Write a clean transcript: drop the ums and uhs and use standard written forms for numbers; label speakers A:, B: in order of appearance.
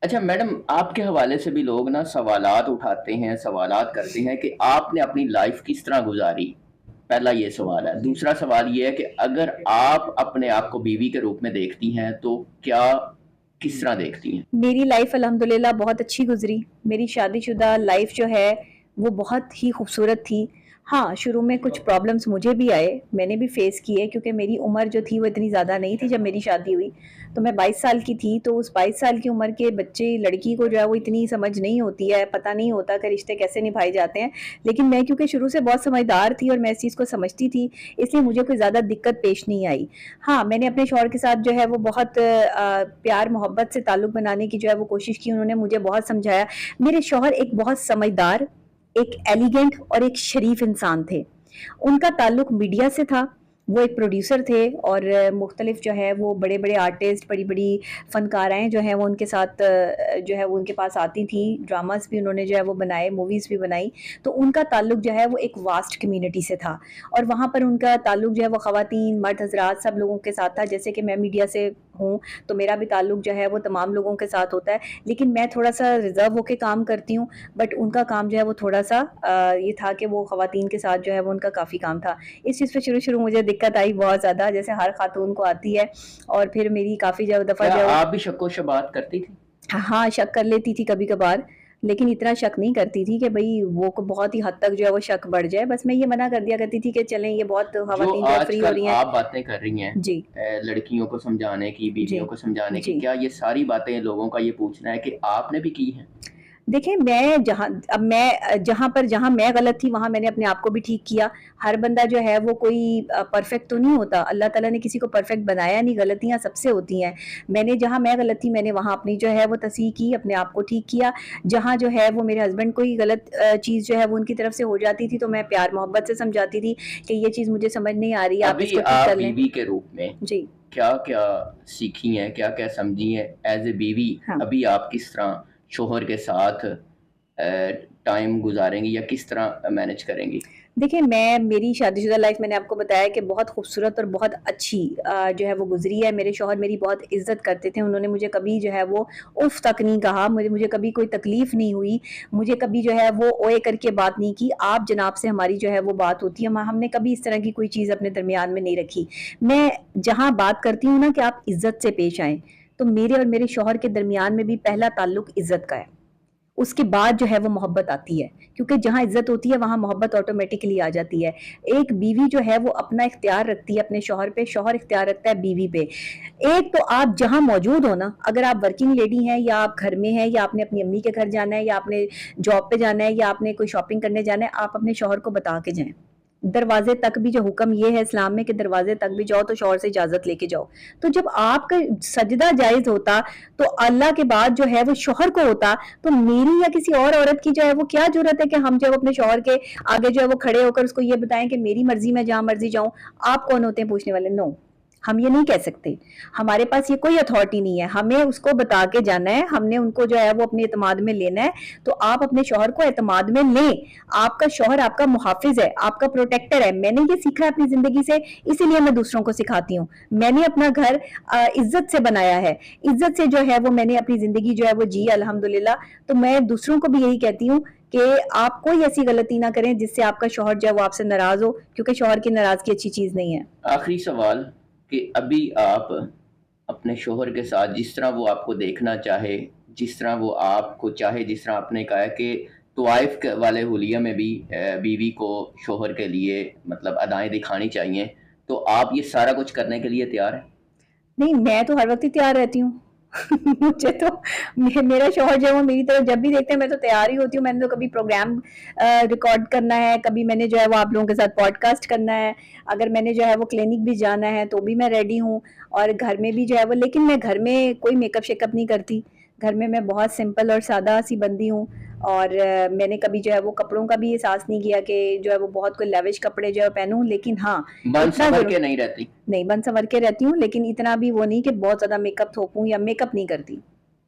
A: اچھا میڈم، آپ کے حوالے سے بھی لوگ نا سوالات اٹھاتے ہیں، سوالات کرتے ہیں کہ آپ نے اپنی لائف کس طرح گزاری؟ پہلا یہ سوال ہے۔ دوسرا سوال یہ ہے کہ اگر آپ اپنے آپ کو بیوی کے روپ میں دیکھتی ہیں تو کیا کس طرح دیکھتی ہیں؟
B: میری لائف الحمدللہ بہت اچھی گزری. میری شادی شدہ لائف جو ہے وہ بہت ہی خوبصورت تھی. ہاں شروع میں کچھ پرابلمس مجھے بھی آئے، میں نے بھی فیس کیے، کیونکہ میری عمر جو تھی وہ اتنی زیادہ نہیں تھی جب میری شادی ہوئی. تو میں 22 سال کی تھی، تو اس 22 سال کی عمر کے بچے لڑکی کو جو ہے وہ اتنی سمجھ نہیں ہوتی ہے، پتہ نہیں ہوتا کہ رشتے کیسے نبھائے جاتے ہیں. لیکن میں کیونکہ شروع سے بہت سمجھدار تھی اور میں اس چیز کو سمجھتی تھی، اس لیے مجھے کوئی زیادہ دقت پیش نہیں آئی. ہاں میں نے اپنے شوہر کے ساتھ جو ہے وہ بہت پیار محبت سے تعلق بنانے کی جو ہے وہ کوشش کی. انہوں نے مجھے بہت سمجھایا. میرے شوہر ایک بہت سمجھدار، ایک ایلیگنٹ اور ایک شریف انسان تھے. ان کا تعلق میڈیا سے تھا. وہ ایک پروڈیوسر تھے اور مختلف جو ہے وہ بڑے بڑے آرٹسٹ، بڑی بڑی فنکارائیں جو ہیں وہ ان کے ساتھ جو ہے وہ ان کے پاس آتی تھیں. ڈراماز بھی انہوں نے جو ہے وہ بنائے، موویز بھی بنائی. تو ان کا تعلق جو ہے وہ ایک واسٹ کمیونٹی سے تھا، اور وہاں پر ان کا تعلق جو ہے وہ خواتین، مرد حضرات سب لوگوں کے ساتھ تھا. جیسے کہ میں میڈیا سے ہوں تو میرا بھی تعلق جو ہے وہ تمام لوگوں کے ساتھ ہوتا ہے، لیکن میں تھوڑا سا ریزرو ہو کے کام کرتی ہوں. بٹ ان کا کام جو ہے وہ تھوڑا سا یہ تھا کہ وہ خواتین کے ساتھ جو ہے وہ ان کا کافی کام تھا. اس چیز پہ شروع مجھے دقت آئی بہت زیادہ، جیسے ہر خاتون کو آتی ہے. اور پھر میری کافی دفعہ
A: کیا
B: جو
A: آپ بھی شک و شبہات کرتی تھی؟
B: ہاں شک کر لیتی تھی کبھی کبھار، لیکن اتنا شک نہیں کرتی تھی کہ بھئی وہ بہت ہی حد تک جو ہے وہ شک بڑھ جائے. بس میں یہ منع کر دیا کرتی تھی کہ چلیں یہ بہت
A: جو
B: خواتین جو ہے
A: آج
B: فری ہو
A: کل
B: رہی ہیں.
A: آپ باتیں کر رہی ہیں،
B: جی
A: لڑکیوں کو سمجھانے کی،
B: جی
A: بیویوں کو سمجھانے کی،
B: جی.
A: کیا یہ ساری باتیں لوگوں کا یہ پوچھنا ہے کہ آپ نے بھی کی ہیں؟
B: دیکھیں جہاں میں غلط تھی وہاں میں نے اپنے آپ کو بھی ٹھیک کیا. ہر بندہ جو ہے وہ کوئی پرفیکٹ تو نہیں ہوتا. اللہ تعالیٰ نے کسی کو پرفیکٹ بنایا نہیں، غلطیاں سب سے ہوتی ہیں. جہاں میں غلط تھی میں نے وہاں اپنی جو ہے وہ تصحیح کی، اپنے آپ کو ٹھیک کیا. جہاں جو ہے وہ میرے ہسبینڈ کوئی غلط چیز جو ہے وہ ان کی طرف سے ہو جاتی تھی تو میں پیار محبت سے سمجھاتی تھی کہ یہ چیز مجھے سمجھ نہیں آ رہی، آپ اس
A: ابھی
B: کو ٹھیک کر
A: آپ
B: لیں.
A: بیوی کے روپ میں
B: جی
A: کیا کیا سیکھی ہیں، کیا کیا سمجھی ہیں ایز اے بیوی؟
B: ہاں.
A: ابھی آپ کس طرح شوہر کے ساتھ ٹائم گزاریں گی یا کس طرح مینج کریں گی؟
B: دیکھیں میری شادی شدہ لائف میں نے آپ کو بتایا کہ بہت خوبصورت اور بہت اچھی جو ہے وہ گزری ہے. میرے شوہر میری بہت عزت کرتے تھے. انہوں نے مجھے کبھی جو ہے وہ اف تک نہیں کہا، مجھے کبھی کوئی تکلیف نہیں ہوئی، مجھے کبھی جو ہے وہ اوئے کر کے بات نہیں کی. آپ جناب سے ہماری جو ہے وہ بات ہوتی ہے، ہم نے کبھی اس طرح کی کوئی چیز اپنے درمیان میں نہیں رکھی. میں جہاں بات کرتی ہوں نا کہ آپ عزت سے پیش آئیں، تو میرے اور میرے شوہر کے درمیان میں بھی پہلا تعلق عزت کا ہے. اس کے بعد جو ہے وہ محبت آتی ہے، کیونکہ جہاں عزت ہوتی ہے وہاں محبت آٹومیٹکلی آ جاتی ہے. ایک بیوی جو ہے وہ اپنا اختیار رکھتی ہے اپنے شوہر پہ، شوہر اختیار رکھتا ہے بیوی پہ. ایک تو آپ جہاں موجود ہو نا، اگر آپ ورکنگ لیڈی ہیں یا آپ گھر میں ہیں یا آپ نے اپنی امی کے گھر جانا ہے یا آپ نے جاب پہ جانا ہے یا آپ نے کوئی شاپنگ کرنے جانا ہے، آپ اپنے شوہر کو بتا کے جائیں. دروازے تک بھی جو حکم یہ ہے اسلام میں کہ دروازے تک بھی جاؤ تو شوہر سے اجازت لے کے جاؤ. تو جب آپ کا سجدہ جائز ہوتا تو اللہ کے بعد جو ہے وہ شوہر کو ہوتا، تو میری یا کسی اور عورت کی جو ہے وہ کیا ضرورت ہے کہ ہم جو اپنے شوہر کے آگے جو ہے وہ کھڑے ہو کر اس کو یہ بتائیں کہ میری مرضی میں جہاں مرضی جاؤں. آپ کون ہوتے ہیں پوچھنے والے؟ نو، ہم یہ نہیں کہہ سکتے. ہمارے پاس یہ کوئی اتھارٹی نہیں ہے. ہمیں اس کو بتا کے جانا ہے، ہم نے ان کو جو ہے وہ اپنے اعتماد میں لینا ہے. تو آپ اپنے شوہر کو اعتماد میں لیں. آپ کا شوہر آپ کا محافظ ہے، آپ کا پروٹیکٹر ہے. میں نے یہ سیکھا ہے اپنی زندگی سے، اسی لیے میں دوسروں کو سکھاتی ہوں. میں نے اپنا گھر عزت سے بنایا ہے، عزت سے جو ہے وہ میں نے اپنی زندگی جو ہے وہ جی الحمدللہ. تو میں دوسروں کو بھی یہی کہتی ہوں کہ آپ کوئی ایسی غلطی نہ کریں جس سے آپ کا شوہر جو ہے وہ آپ سے ناراض ہو، کیونکہ شوہر کی ناراضگی اچھی چیز نہیں ہے.
A: آخری سوال کہ ابھی آپ اپنے شوہر کے ساتھ جس طرح وہ آپ کو دیکھنا چاہے، جس طرح وہ آپ کو چاہے، جس طرح آپ نے کہا کہ طوائف والے حلیہ میں بھی بیوی کو شوہر کے لیے مطلب ادائیں دکھانی چاہیے، تو آپ یہ سارا کچھ کرنے کے لیے تیار ہیں؟
B: نہیں، میں تو ہر وقت ہی تیار رہتی ہوں. مجھے تو میرا شوہر جو ہے وہ میری طرف جب بھی دیکھتے ہیں میں تو تیار ہی ہوتی ہوں. میں نے تو کبھی پروگرام ریکارڈ کرنا ہے، کبھی میں نے جو ہے وہ آپ لوگوں کے ساتھ پوڈ کاسٹ کرنا ہے، اگر میں نے جو ہے وہ کلینک بھی جانا ہے تو بھی میں ریڈی ہوں. اور گھر میں بھی جو ہے وہ، لیکن میں گھر میں کوئی میک اپ شیک اپ نہیں کرتی. گھر میں بہت سمپل اور سادہ سی بندی ہوں. اور میں نے کبھی جو ہے وہ کپڑوں کا بھی احساس نہیں کیا کہ جو ہے وہ بہت کوئی لیوش کپڑے جو ہے پہنوں. لیکن ہاں
A: بن
B: اتنا
A: سفر
B: ضرور
A: کے نہیں رہتی؟
B: نہیں، بن سنور کے رہتی ہوں، لیکن اتنا بھی وہ نہیں کہ بہت زیادہ میک اپ تھوپوں یا میک اپ نہیں کرتی.